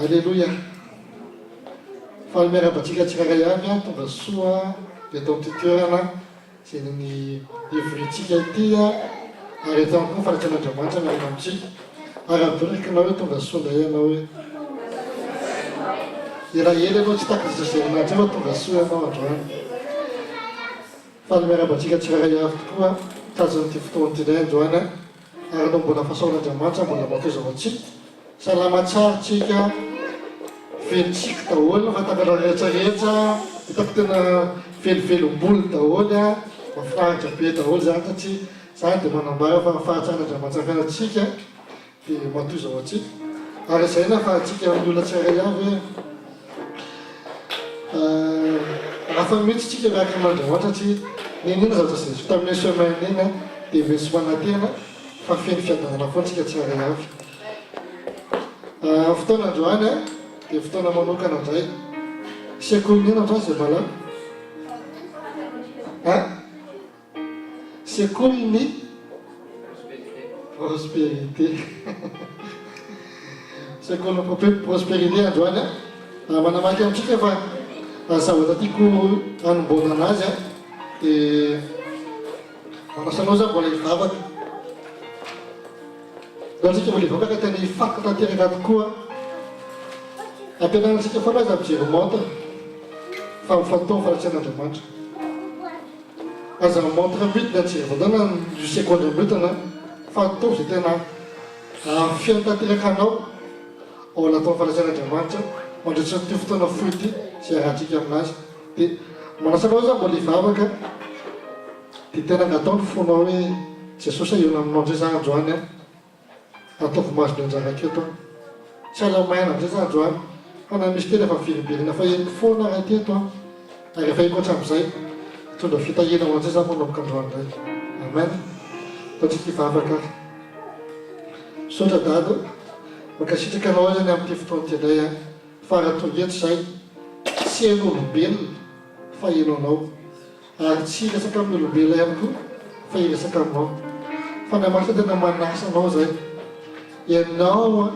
Alléluia. Falmera batsika tsiraiavy tonga soa dia atao am'ty-toerana izay ny ivontsika ity ary atao koa faratsan'Andriamanitra miaraka amintsika ary abirikinao hoe tonga soa indray ianao hoe elaela ianao tsy takazazerinahitra hoe tonga soa ianao androany. Falmera batsika tsiraiavy tokoa tazan'ity fotoan'ity indray androany ary no mbola fahasaon'Andriamanitra mbola matozao antsika salama tsara tsika velontsika daholo fa takala rehetrarehetra hitako tena velovelom-boly daholo mahafinaritra be daholo zany satria zany dia manambara fa fahatsan'Andriamanitra fiainantsika dia matozao antsika ary izay na fahatsika amin'ny olona tsiray avy hafa mihitsy tsika miaraka amin'Andriamanitra satria ninina zavatra izay vita amin'ny semaine iny dia misy manantena fa feno fiadanana foana tsika tsiray avy. Fotoana androany dia fotoana manokana indray sekolinina androany izay mala sekoliny prospérité sekoliny prospérité androany manamaky amintsika fa zavatra tiako hanomboana anazy dia manasanao zany mbola hivavaka antsika mbola hivavaka tena hifaky tanteraka tokoa ampiananatsika foana azy ampijery montre fa mifatao faratsan'Andriamanitra aza montre minute ajery vadana io seconde minute fatao izay tena fiaintanteraka anao ao anatao faratsan'Andriamanitra mandritra n'ity fotoana fohy ity izay rahantsika aminazy dia manasanao zany mbola hivavaka dia tena ngatao ny fonao hoe Jesosy eo aminao ndray za androany ataovy mazo ny anjara aketo tsy alamaina amizay za androany fa na misy tena efa velobelina fa eniko foana raha teto ary efa eko hatramin'izay hitondra fitahina ho an'izay za manomboka androany indray. Amen. Ataontsika hivavaka sotra dado mankasitraka anao zany amin'ity fotoan'ity indray fa raha tonga eto izay tsy hain'olombelona fa hainao anao ary tsy hiresaka amin'ny olombelona ihany koa fa hiresaka aminao fa Andriamanitra tena manasa anao zay ianao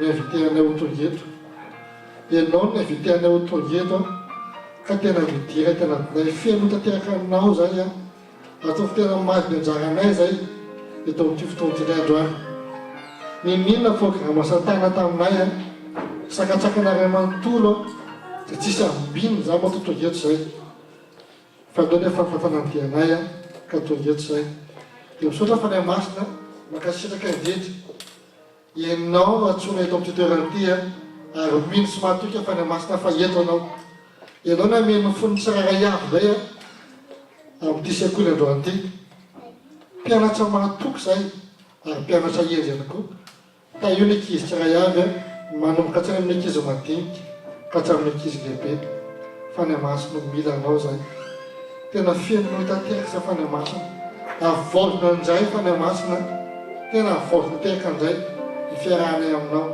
miaviteanay ho tonga eto ianao miaviteanay ho tonga eto ka tena midira tena dinay feno tanteraka aminao zay ataovy tena mazy ny anjaranay zay eto amin'ity fotoan'ity indray androany ninina programme satana taminay sakatsakana ray manontolo dia tsisy ambiny za mato tonga eto zay fa ndao nefa fafanandianay ka tonga eto zay dia misaotra fa ny masina mankasitraka indrindra ianao atsona eto amin'ity toeranyity ary mino sy mahatoka fa ny masina fa eto anao ianao na mino fony tsiraray avy zay amin'ity sekoly androanyity mpianatra mahatoky zay ary mpianatra enzy ihany koa ta io ny ankizy tsiray avy manomboka hatrany amin'ny ankizy madinika ka hatramin'ny ankizy lehibe fa ny masina mila anao zay tena fenonao hitanteraka zay fa ny masina avoazina indray fa ny masina tena avoazina teraka indray ny fiarahanay aminao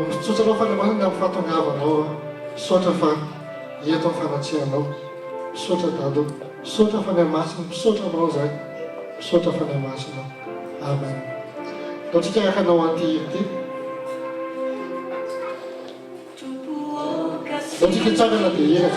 mitsotra anao fa ny masina amin'ny fahatongavanao misaotra fa eto amin'ny fanatsihanao misaotra dado misaotra fa ny masina misaotra anao zay misaotra fa ny masina. Amen. Ataontsika araka anao anty ity ataontsika hitsangana dia hira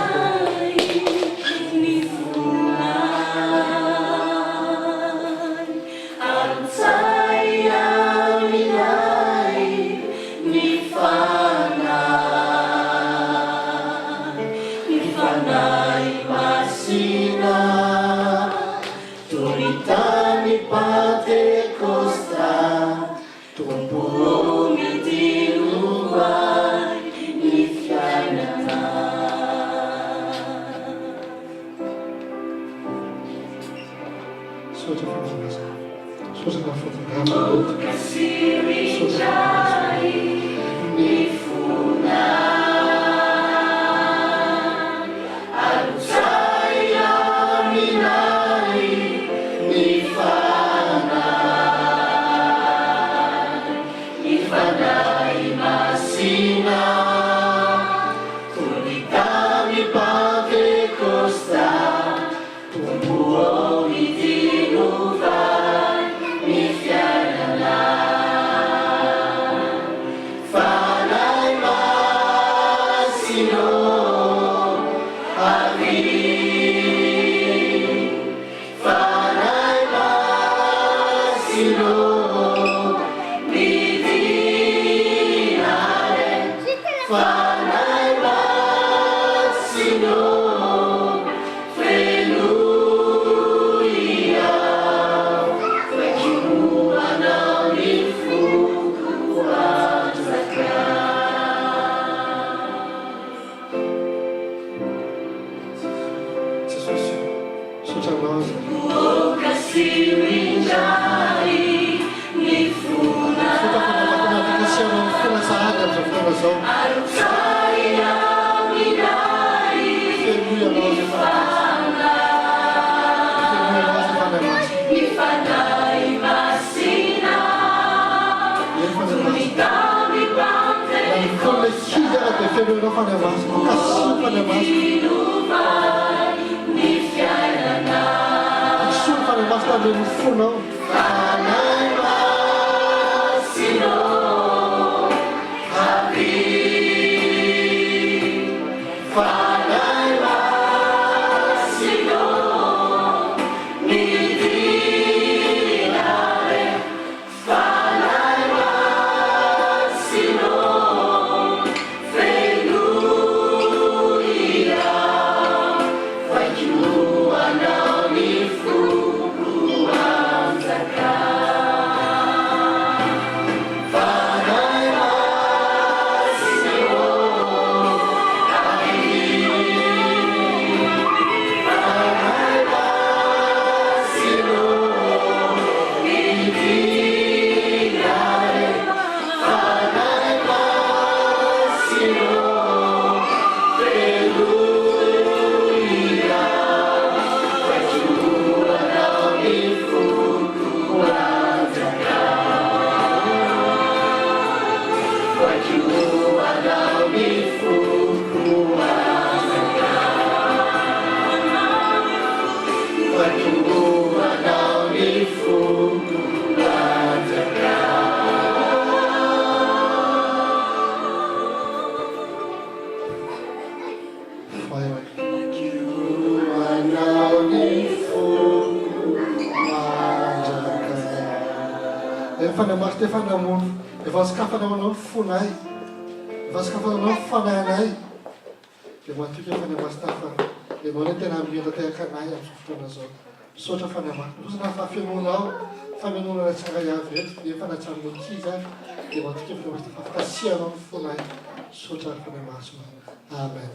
Amen.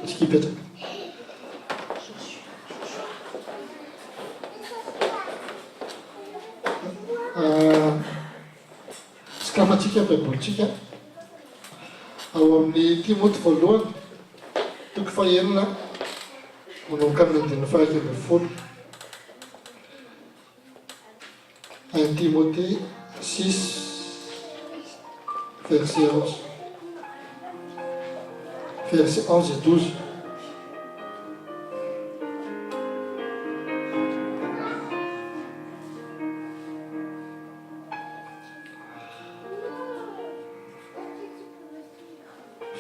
Skipet. Skamatika Bibeltika. Ao amin'ny Timoty voalohany, toko fahaenina, manomboka amin'ny andininy faharoa ambin'ny folo. 1 Timothée 6, verset 11. Versets 11 et 12.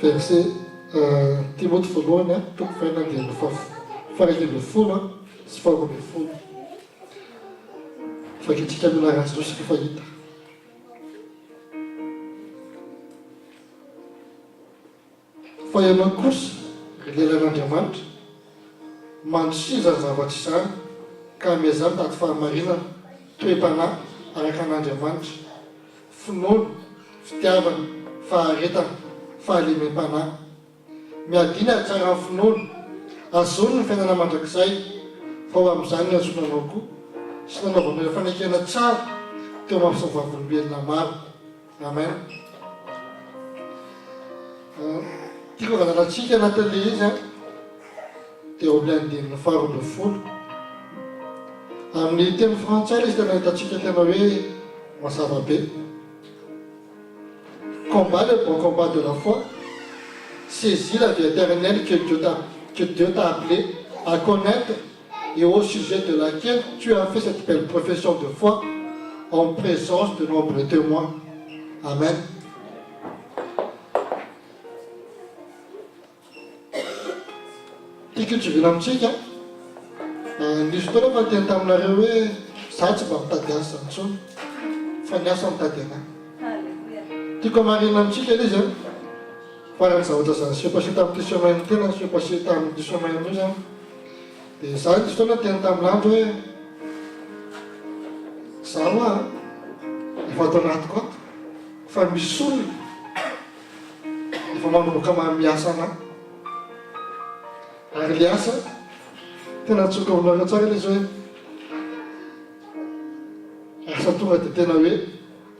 Verset Timothée voalohany toko fahaenina andininy faharoa ambin'ny folo sy faharoa ambin'ny folo. Fakitsika amina ratsy sy fahita. Fa ianao kosa ry lelan'Andriamanitra mandrosiza ny zavatsy izany ka miazany tady fahamarinana toe-panahy araka an'Andriamanitra, finoana, fitiavana, faharetana, fahalemem-panahy. Miadina tsara ny finoana, azony ny fiainana mandrakizay, fa ho amin'izany ny azonanao koa sy nanaovana ireo fanekena tsara teo mampisoavavolombelona maro. Amen. Tiako vananatsika anatin'le izy dia ao amin'ny andininy faharoa ambin'ny folo. Amin'ny teny frantsay izy tena hitantsika tena hoe mazava be. Combat le bon combat de la foi, saisis la vie éternelle que Dieu t'a appelé à connaître et au sujet de laquelle tu as fait cette belle profession de foi en présence de nombreux témoins. Amen. tiako itsovina amintsika nisy fotoana fa teny taminareo hoe za tsy mba mitady asa intsony fa ny asa mitady anahy tiako amarina amintsika ilay izy a farany zavatra zany sio-passé tamin'ity semaine tena sio-passé tamin'ity semaine io zany dia za nisy fotoana teny tamin'andro hoe zaho a efa atao anatiko ato fa misy olona efa manomboka miasa anahy ary le asa tena tsoka vonoaka tsara ilay izy hoe asa tonga dia tena hoe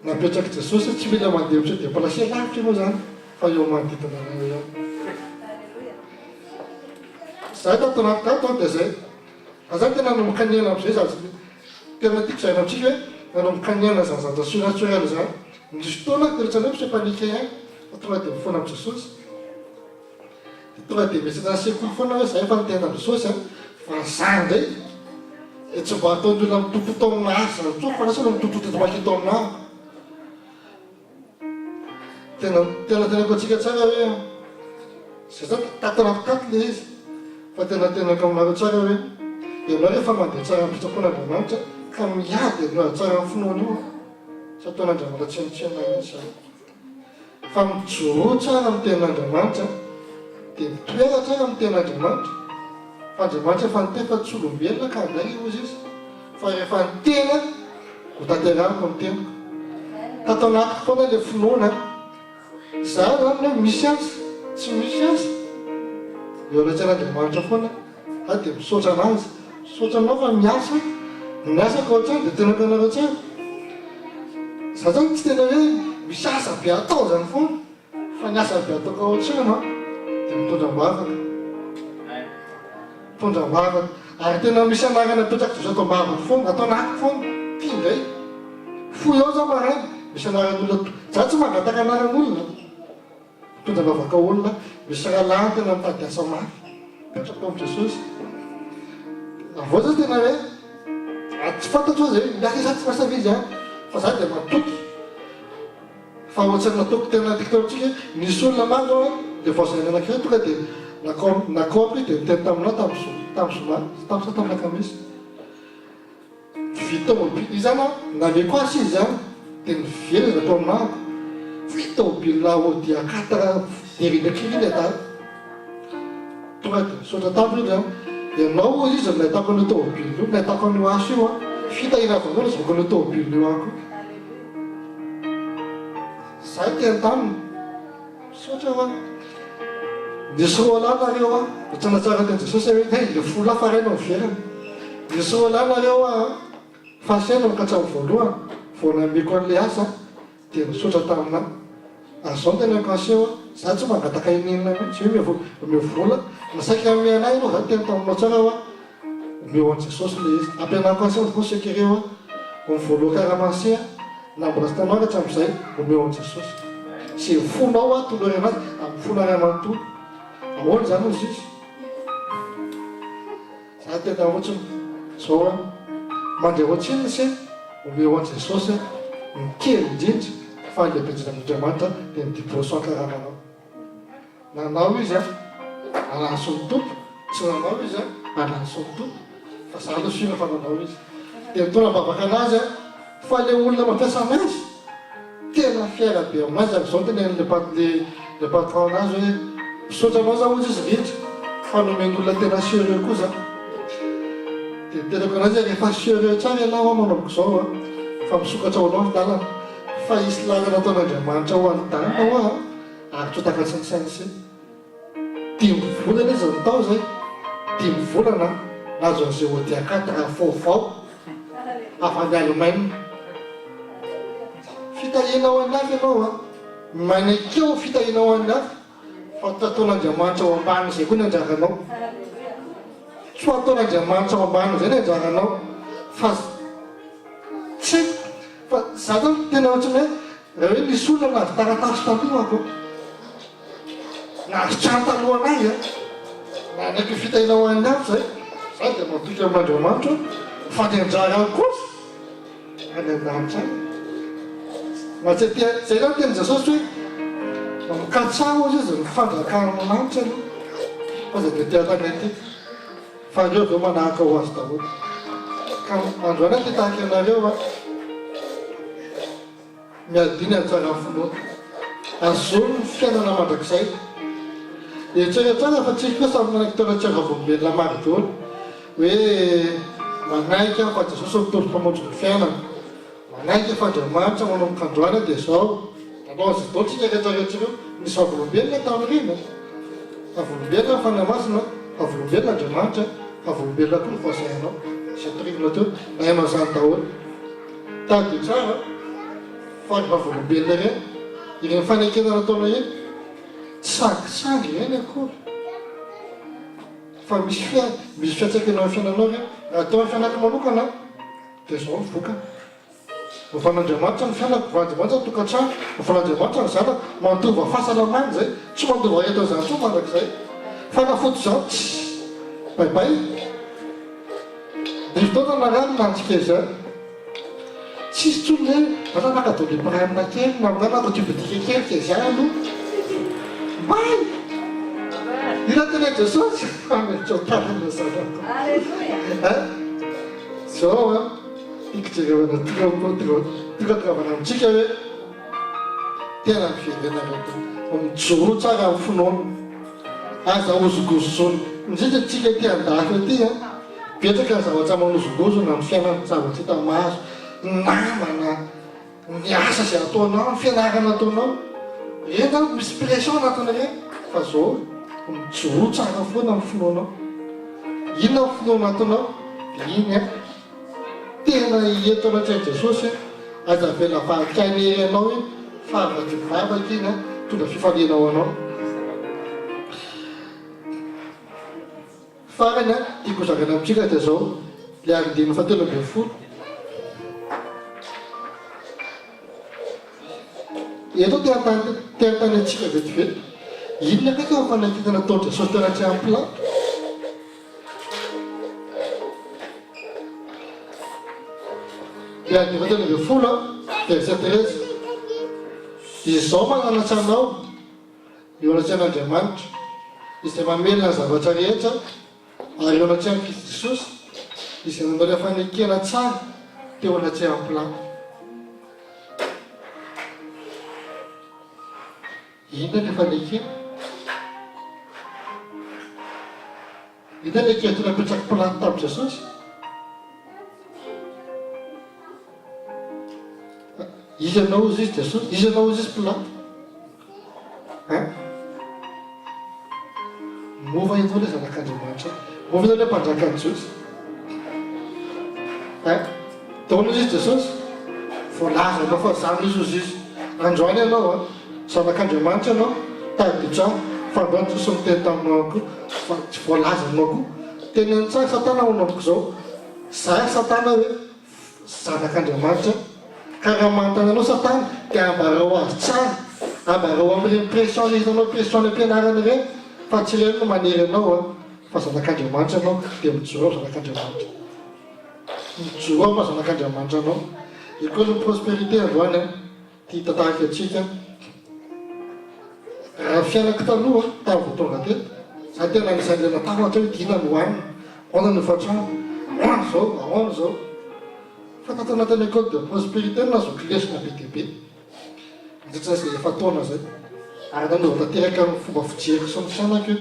napetraky Jesosy tsy mila mandeha mitsy dia mplace lavitra moa zany fa eo manodidina anao eo zay tato anaty tato dia zay azany tena nanomboka niaina am'izay za tena tiako zay amintsika hoe nanomboka niaina zany zatra surnaturel zany nisy fotoana teratsany hoe msepanike ihany fa tonga dia mifona am' Jesosy dia tonga dia mesana sekoly foana hoe zay efa nitenda am' Jesosy a fa za ndray dia tsy mba ataon'ny olona mitoto amina asa tso fa lasana mitotototo makito aminahy tena atsika tsara hoe zay zany tato anaty le izy fa tenako aminareo tsara hoe ianao rehefa mandeha tsara amin'ny fitsapon'Andriamanitra ka miady ianao tsara amin'ny finoana io sy ataon'Andriamanitra tsenotsenona mihitsy zany fa mijoro tsara amin'ny tenin'Andriamanitra dia mitoera tsara amin'ny tenin'Andriamanitra fa Andriamanitra efa niteny fa tsy olombelona ka handray ozy izy fa rehefa nitena ho tanterahako ny teniko tato anatiko foana ilay finoana za zany hoe misy azy tsy misy azy eo anaitsan'Andriamanitra foana a dia misaotra anazy misaotra anao fa miasa ka ohatrany dia tenako anareo tsara za zany tsy tena hoe misy asa be atao zany foana fa ny asa be ataoko ohatrana dia mitondra-mbavaka ary tena misy anarana apetraky Jesosy atao mbavaka foana atao anatiko foana tia indray fo eo za maraina misy anaran'olona za tsy mangataka anaran'olona mitondra-mbavaka olona misy rahalahiny tena mitady asa mafy petraka am' Jesosy avao zany tena hoe tsy fantatro zay miaka za tsy masavizy any fa za dia matoky fa ohatsany nataoko tena tiako tao amintsika nisy olona maro dia voasaina anakireo tonga dia nakaopy dia niteny taminao tamin'Alakamisy vitomobily izy zany naveko asy izy zany dia nively izy atao aminako vitomobily Audi A4 derinakiriny ata tonga dia misaotra tamiko io zany ianao izy nahitako an'io tomobily io nahitako an'io aso io a fitahina avao izy vako an'io tomobily io ako zay teny taminy misaotra hoa nisy roalanareo a ohatranatsara teny Jesosy hoe hey le folo hafa raina miverana nisy roalanareo a fasaina mikatramo voalohany vao nameko an'le asa dia misaotra tamina azao tena kaseo za tsy mangataka ininona mihitsy hoe mivola nasaika ame anahy anao za tena taminao tsara hoa omeo an' Jesosy le izy ampianako aseo fo sekireo a mivoaloha karamanse na mbola sy tanao rehetra am'izay omeo an' Jesosy sy fonao a tolory anazy amin'ny fona ray amanontolo ahoana zany ozy izy za tena ohatsy zao a mandeha ohatsiny se omeo an' Jesosy mikely indrindra fa lehibe Andriamanitra dia midiboso ankarananao nanao izy a anaso ny tompo tsy nanao izy a anaso ny tompo fa za aloha sina fa nanao izy dia mitona mbavaka anazy a fa le olona mampiasa anazy tena fiaina be aminazy am'izao tena le patron anazy hoe misaotra anao za ozy izy rehetra fa nomeny olona tena sérieux koa za dia tenako anazy rehefa sérieux tsara ianao a manaovako zao a fa misokatra ho anao ny dalana fa isy lalana ataon'Andriamanitra ho an'ny dalana hoa ary trotaka tsy nisainysy 10 volana izy natao zay 10 volana nazo an'izay Audi A4 vaovao avy any Allemagne fitahinao an'afy ianao a manekeo fitahinao an'afy fa ataon'Andriamanitra ao ambany zay koa ny anjaranao so ataon'Andriamanitra ao ambany zay ny anjaranao fa tsy fa za zany tena ohatrany hoe raha hoe nisy olona nazo taratasy talohako nazo trano talohanay a nanaiky fitahinao an'afy zay za dia matoky amin'Andriamanitra fa ny anjara ao kosa any an-danitra any ma tsy tia zay zany teny Jesosy hoe mikatsao izy izy ny fandrakan'ny lanitra aloha fa zay dia teatany aty fa andreo veo manahaka ho azy daholo ka androany aty tahaka ianareo a miadiny antsara finoana azao ny fiainana mandrakizay eritreretrana fa tsika koa samy manaiky toeratsara vombelona maro daholo hoe manaiky fa jesosy mitolo mpamonjy ny fiainana manaiky fa andriamanitra manomboka androany dia zao anao azy daholo tsika rehetrarehetrareo misy favolombelona tamin'ireny favolombelona ny fanamasina favolombelona andriamanitra favolombelona koa ny voasainao satorivina teo na hainao zany daholo tady tsara fa ny favolombelona ireny ireny fanekenana ataona eny tsakisaky ireny akory fa misy fiatsakenao ny fiainanao ireny raha atao ny fianako manokana dia zao ny voka vofan'andriamanitra ny fianako voan'andriamanitra ny tokantrano vofan'andriamanitra ny zanako mandova fahasalamany zay tsy mandova eto zany tso mandrakizay fa nafoto zao baibay dia fotoana narano nantsika izany tsisy tsony zay ata nakadolipiranina kely naminanako tibodika kely ke zay aloha bay ina tena jesosy ametsotanana zanako zao a ikijerevana tikatravana amitsika hoe tena mifirenareo mijoro tsara amin'ny finoana aza ozogozony indrindra tsika ty andafy aty a betsaka ny zavatra manozogozona ny fiainana zavatra hita mahazo namana ny asa zay ataonao ny fianarana ataonao ena misy pression anatiny reny fa zao mijoro tsara foana amin'ny finoanao inona ny finoana ataonao iny a tena ientona tsainy jesosy aza vela vakainy anao iny favaky vavaky iny a tonga fifalianao anao farany a tiako zakana amitsika dia zao le andiny fatelo ambin'ny folo eto teantany atsika vetivety inona kaiky ao fanakitana atao jesosy tena tsy ampla le andiny fatelo ambin'ny folo verset 13 izao magnanatsanao eo anatsain'andriamanitra izy dia mamelona ny zavatra rehetra ary eo anatsy Kristy Jesosy izay nanao le fanekena tsara teo anatsy ampla inona le fanekena inona le kena tona apetraky plany tamin'i Jesosy izy anao izy izy Jesosy izy anao izy izy plany mova enao le zanak'andriamanitra mova enao le mpandrakan'i Jesosy taona izy Jesosy voalaza anao fa zany izy izy androany anao a zanak'andriamanitra anao tadytra fandroany Jesosy miteny taminao koa fa tsy voalaza anao koa teny antsara satana ao anamiko zao za satana hoe zanak'andriamanitra ka raha manontany anao satana dia ambarao azy tsara ambarao amin'ireny pression itanao pression ny ampianarany ireny fa tsy ireny no manery anao a fa zanak'andriamanitra anao dia mijoro ao zanak'andriamanitra mijoro ao fa zanak'andriamanitra anao ikoa ny prospérité androany a ty tantaraky atsika raha fiainako taloha tamin'ny voatonga teto za tena nisany le natao ohatra hoe dina no hoanina ona no fatrano ahoana zao ahoana zao fa tato anatin'ny école de prospérité nazoky lesona be dia be indritra zay efa taona zay ary nanova tanteraka amin'ny fomba fijeriko sy ny fianako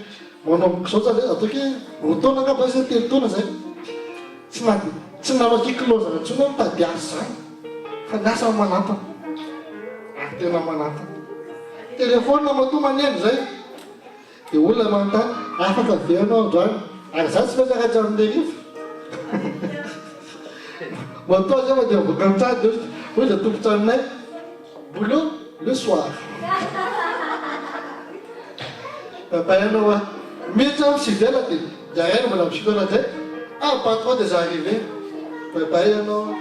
manomboka zao zany ataoko hoe rotaona angamba zay telo taona zay tsy namaky kilozana ntsony hoe mitady asa zany fa niasa manatana ary tena manatana telefôna mato maneno zay dia olona manontany afaka veanao androany ary za tsy fezakatsy amin'ny rifa matoa zay ma dia voka mitady hoe za tombotra aminay boulot le soir papayanao a mety amin'ny sivela dia diaraina mbola amin'ny sivela zay patron des arrivé papayanao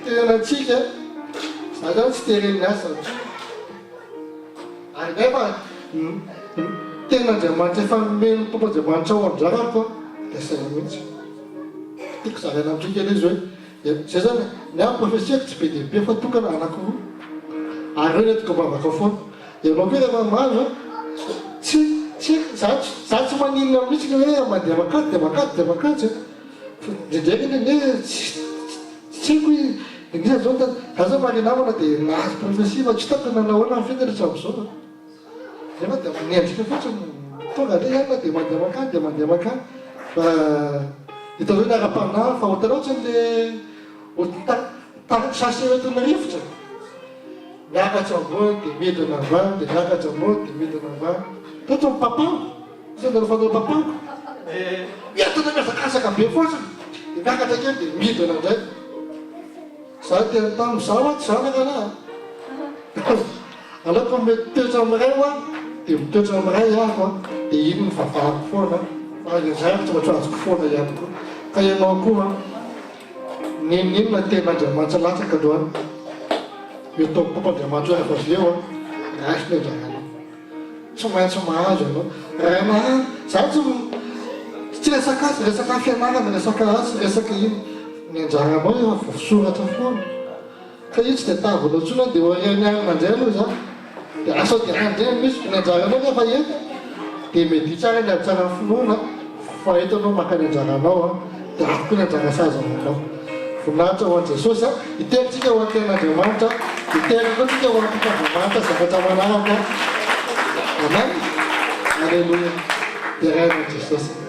tenantsika za zany tsy tereny asa ary nefa ten'andriamanitra efa meno tompoandriamanitra ao andrakako dia saina mihitsy tiako zarena amitsika izy hoe zay zany ny amin'ny profesiako tsy be dia be fa tokana anakiroa ary hoe netiko mavaka foana ianao koa rehefa mahazo za tsy maninona mihitsy hoe mandeha makady ndraindraiky tsy haiko indrindra zao za zao maly namana dia nahazo profesia fa tsy hitako nanahoana mifetaratra am'izao nefa dia miendrika fotsiny tonga le ihany na dia mandeha makany fa hitanao ny ara-panahy fa hotanao ohatrany le sasy oetona rivotra miakatra ambony dia midina ambany dia miakatra ambony dia midina ambany totra mipapango zany rehefa fanao papango miatona miazakazaka be fotsiny dia miakatra kely dia midina indray za tena tamy zaho aty zanaka anahy aleoko mety toetra amiray ho a dia mitoetra amiray ahako a dia iny ny vavahako foana fa izay tsy mahatsy azoko foana ihany koa ka ianao koa ninona tena Andriamanitra latsaka aloha io tao Pompandriamanitra hoe rehefa leo a rasy ny andraranao tsy maintsy mahazo ianao raha za tsy resaka azy resaka fianarana resaka asy resaka iny ny anjaranao efa voasoratra foana ka io tsy dia tavinao tsona dia oarianiarina indray aloha za dia asa dia andray misy ny anjaranao rehefa eto dia mety tsara ny atsara finoana fa hitanao maka ny anjaranao a dia akokoa ny anjara sazamanao voninahitra ho an'i Jesosy a hiteritsika ho an-ten'Andriamanitra hiterika tsika ho an'Andriamanitra zavatra manaraka amen alleluia dia rain'i Jesosy